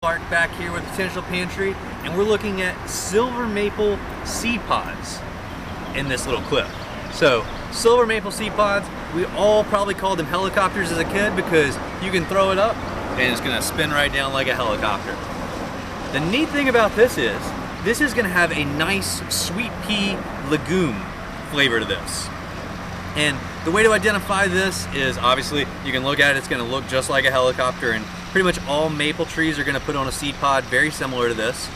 Clark back here with Potential Pantry, and we're looking at silver maple seed pods in this little clip. So, silver maple seed pods, we all probably called them helicopters as a kid because you can throw it up and it's gonna spin right down like a helicopter. The neat thing about this is gonna have a nice sweet pea legume flavor to this. And the way to identify this is obviously you can look at it, it's gonna look just like a helicopter, and pretty much all maple trees are gonna put on a seed pod very similar to this.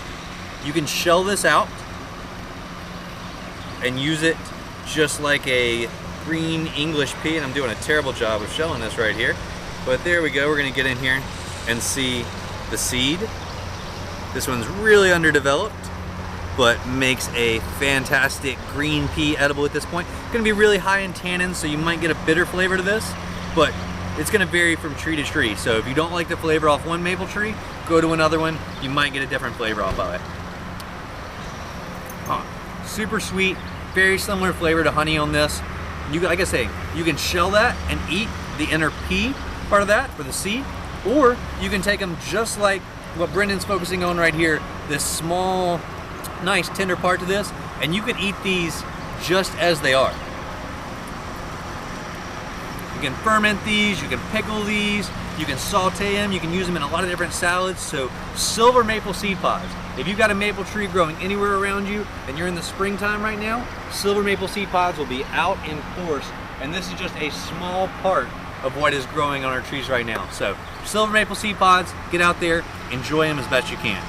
You can shell this out and use it just like a green English pea, and I'm doing a terrible job of shelling this right here. But there we go, we're gonna get in here and see the seed. This one's really underdeveloped, but makes a fantastic green pea edible at this point. It's gonna be really high in tannins, so you might get a bitter flavor to this, but it's gonna vary from tree to tree. So if you don't like the flavor off one maple tree, go to another one, you might get a different flavor off of it. Super sweet, very similar flavor to honey on this. Like I say, you can shell that and eat the inner pea part of that for the seed, or you can take them just like what Brendan's focusing on right here, this small, nice tender part to this, and you can eat these just as they are. You can ferment these, you can pickle these, you can saute them, you can use them in a lot of different salads. So silver maple seed pods. If you've got a maple tree growing anywhere around you and you're in the springtime right now, silver maple seed pods will be out in force, and this is just a small part of what is growing on our trees right now. So silver maple seed pods, get out there, enjoy them as best you can.